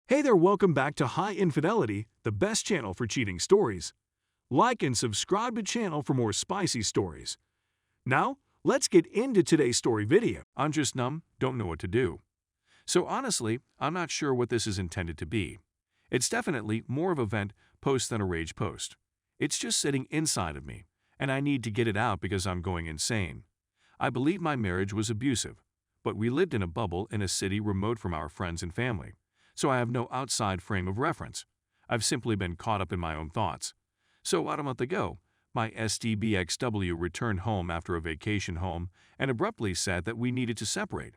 Hey there, welcome back to High Infidelity, the best channel for cheating stories. Like and subscribe to channel for more spicy stories. Now, let's get into today's story video. I'm just numb, don't know what to do. So honestly, I'm not sure what this is intended to be. It's definitely more of a vent post than a rage post. It's just sitting inside of me, and I need to get it out because I'm going insane. I believe my marriage was abusive, but we lived in a bubble in a city remote from our friends and family. So I have no outside frame of reference. I've simply been caught up in my own thoughts. So about a month ago, my SDBXW returned home after a vacation home and abruptly said that we needed to separate.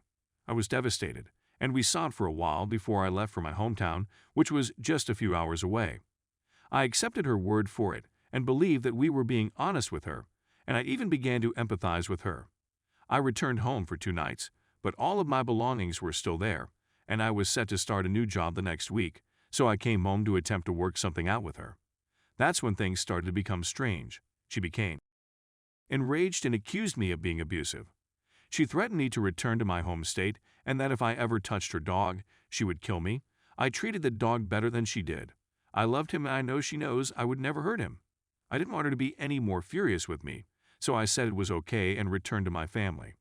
I was devastated, and we sought for a while before I left for my hometown, which was just a few hours away. I accepted her word for it and believed that we were being honest with her, and I even began to empathize with her. I returned home for 2 nights, but all of my belongings were still there, and I was set to start a new job the next week, so I came home to attempt to work something out with her. That's when things started to become strange. She became enraged and accused me of being abusive. She threatened me to return to my home state and that if I ever touched her dog, she would kill me. I treated the dog better than she did. I loved him and I know she knows I would never hurt him. I didn't want her to be any more furious with me, so I said it was okay and returned to my family.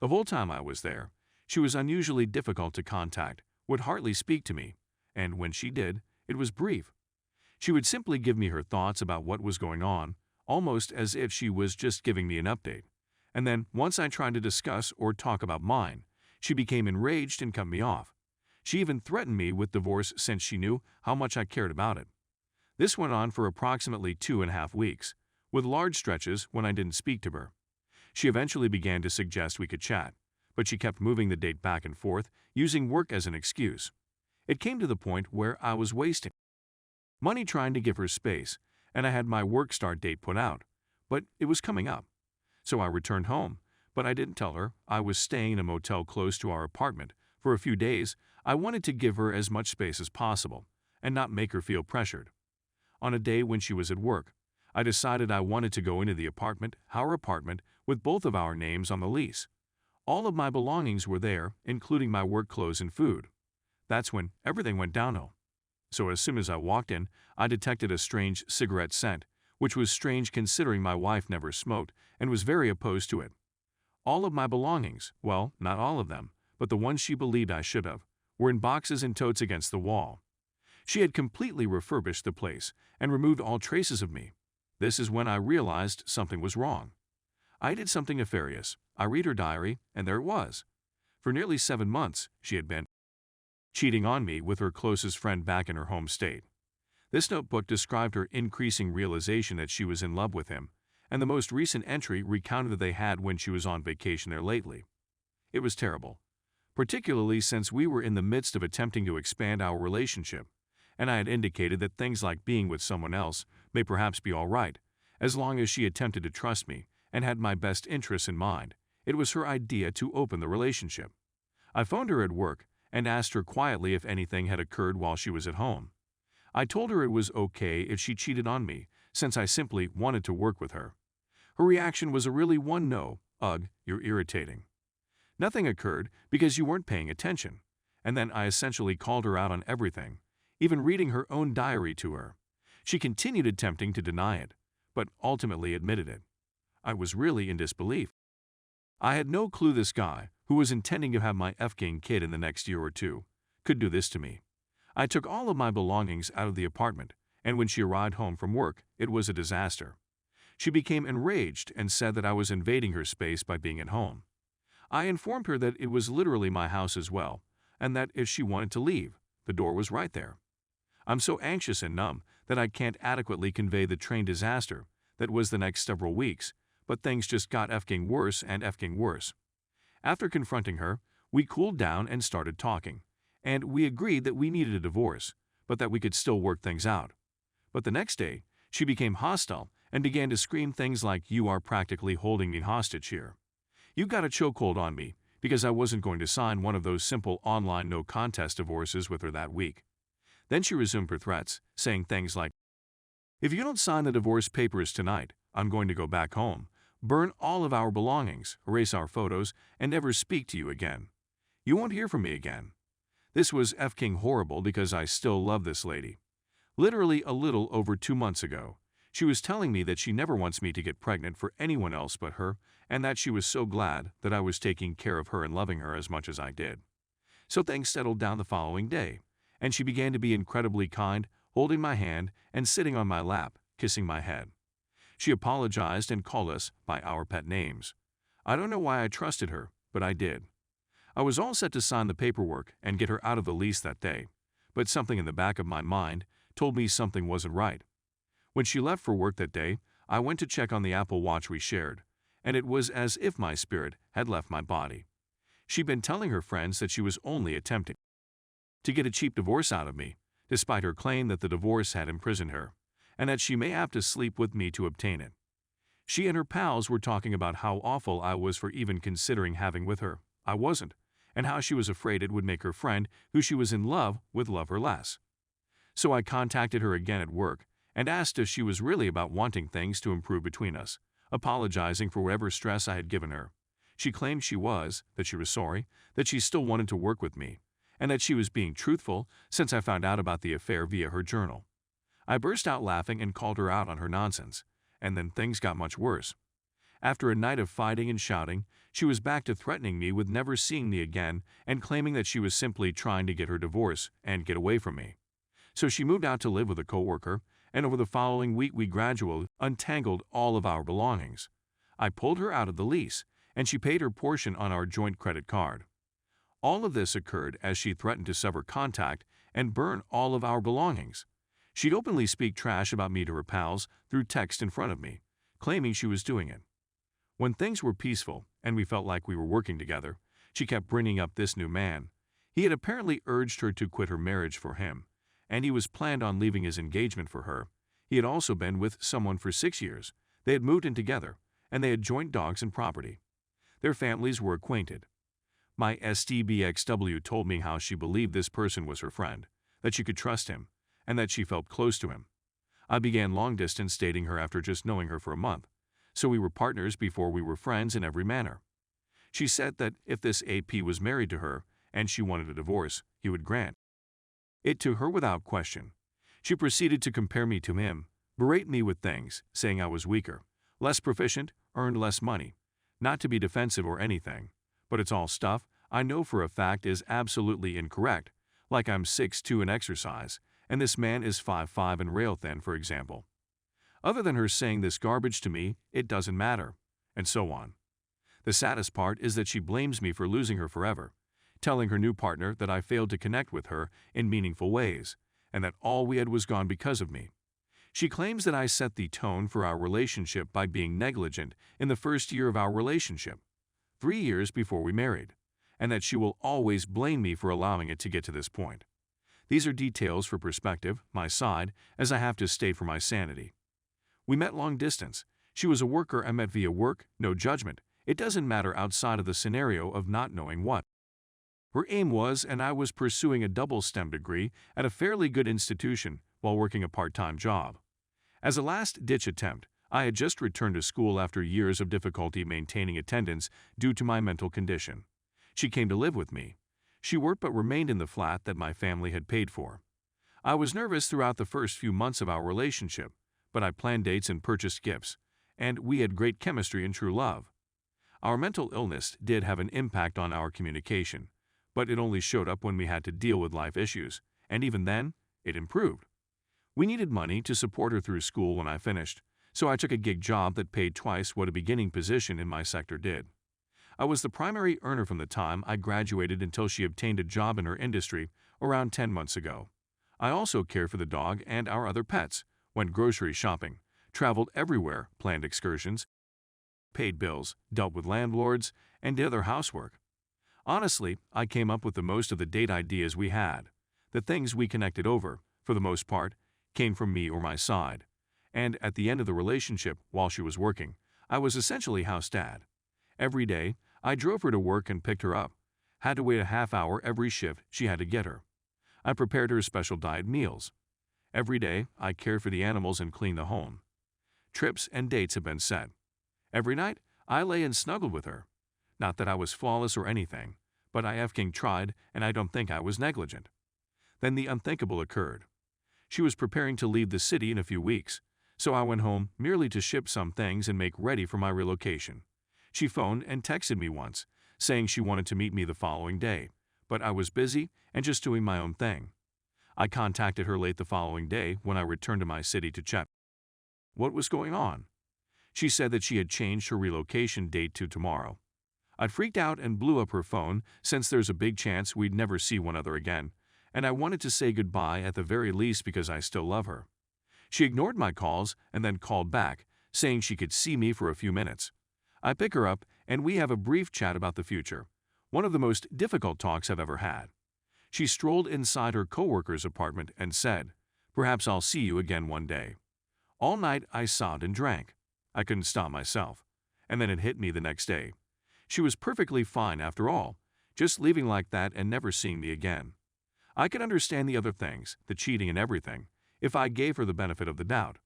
The whole time I was there, she was unusually difficult to contact, would hardly speak to me, and when she did, it was brief. She would simply give me her thoughts about what was going on, almost as if she was just giving me an update. And then, once I tried to discuss or talk about mine, she became enraged and cut me off. She even threatened me with divorce since she knew how much I cared about it. This went on for approximately 2.5 weeks, with large stretches when I didn't speak to her. She eventually began to suggest we could chat, but she kept moving the date back and forth, using work as an excuse. It came to the point where I was wasting money trying to give her space, and I had my work start date put out, but it was coming up. So I returned home, but I didn't tell her I was staying in a motel close to our apartment. For a few days, I wanted to give her as much space as possible and not make her feel pressured. On a day when she was at work, I decided I wanted to go into our apartment, with both of our names on the lease. All of my belongings were there, including my work clothes and food. That's when everything went downhill. So as soon as I walked in, I detected a strange cigarette scent, which was strange considering my wife never smoked and was very opposed to it. All of my belongings, well, not all of them, but the ones she believed I should have, were in boxes and totes against the wall. She had completely refurbished the place and removed all traces of me. This is when I realized something was wrong. I did something nefarious. I read her diary, and there it was. For nearly 7 months, she had been cheating on me with her closest friend back in her home state. This notebook described her increasing realization that she was in love with him, and the most recent entry recounted that they had when she was on vacation there lately. It was terrible, particularly since we were in the midst of attempting to expand our relationship, and I had indicated that things like being with someone else may perhaps be all right, as long as she attempted to trust me and had my best interests in mind. It was her idea to open the relationship. I phoned her at work and asked her quietly if anything had occurred while she was at home. I told her it was okay if she cheated on me, since I simply wanted to work with her. Her reaction was a really no, ugh, you're irritating. Nothing occurred because you weren't paying attention, and then I essentially called her out on everything, even reading her own diary to her. She continued attempting to deny it, but ultimately admitted it. I was really in disbelief. I had no clue this guy, who was intending to have my F-gang kid in the next year or two, could do this to me. I took all of my belongings out of the apartment, and when she arrived home from work, it was a disaster. She became enraged and said that I was invading her space by being at home. I informed her that it was literally my house as well, and that if she wanted to leave, the door was right there. I'm so anxious and numb that I can't adequately convey the train disaster that was the next several weeks, but things just got F-gang worse and F-gang worse. After confronting her, we cooled down and started talking, and we agreed that we needed a divorce, but that we could still work things out. But the next day, she became hostile and began to scream things like, "You are practically holding me hostage here. You got a chokehold on me," because I wasn't going to sign one of those simple online no-contest divorces with her that week. Then she resumed her threats, saying things like, "If you don't sign the divorce papers tonight, I'm going to go back home, burn all of our belongings, erase our photos, and never speak to you again. You won't hear from me again." This was f-king horrible because I still love this lady. Literally a little over 2 months ago, she was telling me that she never wants me to get pregnant for anyone else but her, and that she was so glad that I was taking care of her and loving her as much as I did. So things settled down the following day, and she began to be incredibly kind, holding my hand and sitting on my lap, kissing my head. She apologized and called us by our pet names. I don't know why I trusted her, but I did. I was all set to sign the paperwork and get her out of the lease that day, but something in the back of my mind told me something wasn't right. When she left for work that day, I went to check on the Apple Watch we shared, and it was as if my spirit had left my body. She'd been telling her friends that she was only attempting to get a cheap divorce out of me, despite her claim that the divorce had imprisoned her, and that she may have to sleep with me to obtain it. She and her pals were talking about how awful I was for even considering having with her. I wasn't, and how she was afraid it would make her friend, who she was in love with, love her less. So I contacted her again at work and asked if she was really about wanting things to improve between us, apologizing for whatever stress I had given her. She claimed she was, that she was sorry, that she still wanted to work with me, and that she was being truthful since I found out about the affair via her journal. I burst out laughing and called her out on her nonsense, and then things got much worse. After a night of fighting and shouting, she was back to threatening me with never seeing me again and claiming that she was simply trying to get her divorce and get away from me. So she moved out to live with a coworker, and over the following week we gradually untangled all of our belongings. I pulled her out of the lease, and she paid her portion on our joint credit card. All of this occurred as she threatened to sever contact and burn all of our belongings. She'd openly speak trash about me to her pals through text in front of me, claiming she was doing it. When things were peaceful and we felt like we were working together, she kept bringing up this new man. He had apparently urged her to quit her marriage for him, and he was planned on leaving his engagement for her. He had also been with someone for 6 years. They had moved in together, and they had joint dogs and property. Their families were acquainted. My STBXW told me how she believed this person was her friend, that she could trust him, and that she felt close to him. I began long-distance dating her after just knowing her for a month, so we were partners before we were friends in every manner. She said that if this AP was married to her and she wanted a divorce, he would grant it to her without question. She proceeded to compare me to him, berate me with things, saying I was weaker, less proficient, earned less money. Not to be defensive or anything, but it's all stuff I know for a fact is absolutely incorrect, like I'm 6'2" in exercise, and this man is 5'5" and rail thin, for example. Other than her saying this garbage to me, it doesn't matter, and so on. The saddest part is that she blames me for losing her forever, telling her new partner that I failed to connect with her in meaningful ways, and that all we had was gone because of me. She claims that I set the tone for our relationship by being negligent in the first year of our relationship, 3 years before we married, and that she will always blame me for allowing it to get to this point. These are details for perspective, my side, as I have to state for my sanity. We met long distance. She was a worker I met via work, no judgment. It doesn't matter outside of the scenario of not knowing what her aim was, and I was pursuing a double STEM degree at a fairly good institution while working a part-time job. As a last-ditch attempt, I had just returned to school after years of difficulty maintaining attendance due to my mental condition. She came to live with me. She worked but remained in the flat that my family had paid for. I was nervous throughout the first few months of our relationship, but I planned dates and purchased gifts, and we had great chemistry and true love. Our mental illness did have an impact on our communication, but it only showed up when we had to deal with life issues, and even then, it improved. We needed money to support her through school when I finished, so I took a gig job that paid twice what a beginning position in my sector did. I was the primary earner from the time I graduated until she obtained a job in her industry around 10 months ago. I also cared for the dog and our other pets, went grocery shopping, traveled everywhere, planned excursions, paid bills, dealt with landlords, and did other housework. Honestly, I came up with the most of the date ideas we had. The things we connected over, for the most part, came from me or my side. And at the end of the relationship, while she was working, I was essentially house dad. Every day, I drove her to work and picked her up. Had to wait a half hour every shift she had to get her. I prepared her special diet meals. Every day, I cared for the animals and cleaned the home. Trips and dates have been set. Every night, I lay and snuggled with her. Not that I was flawless or anything, but I effing tried, and I don't think I was negligent. Then the unthinkable occurred. She was preparing to leave the city in a few weeks, so I went home merely to ship some things and make ready for my relocation. She phoned and texted me once, saying she wanted to meet me the following day, but I was busy and just doing my own thing. I contacted her late the following day when I returned to my city to check what was going on. She said that she had changed her relocation date to tomorrow. I'd freaked out and blew up her phone since there's a big chance we'd never see one another again, and I wanted to say goodbye at the very least because I still love her. She ignored my calls and then called back, saying she could see me for a few minutes. I pick her up and we have a brief chat about the future, one of the most difficult talks I've ever had. She strolled inside her coworker's apartment and said, "Perhaps I'll see you again one day." All night I sobbed and drank. I couldn't stop myself. And then it hit me the next day. She was perfectly fine after all, just leaving like that and never seeing me again. I could understand the other things, the cheating and everything, if I gave her the benefit of the doubt.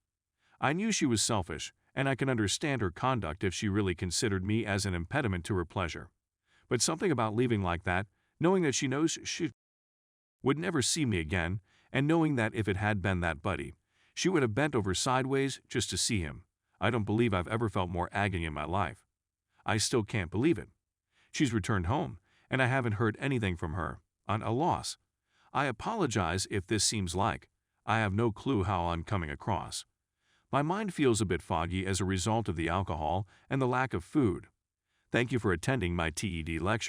I knew she was selfish, and I can understand her conduct if she really considered me as an impediment to her pleasure. But something about leaving like that, knowing that she knows she would never see me again, and knowing that if it had been that buddy, she would have bent over sideways just to see him. I don't believe I've ever felt more agony in my life. I still can't believe it. She's returned home, and I haven't heard anything from her. A loss. I apologize if this seems like I have no clue how I'm coming across. My mind feels a bit foggy as a result of the alcohol and the lack of food. Thank you for attending my TED lecture.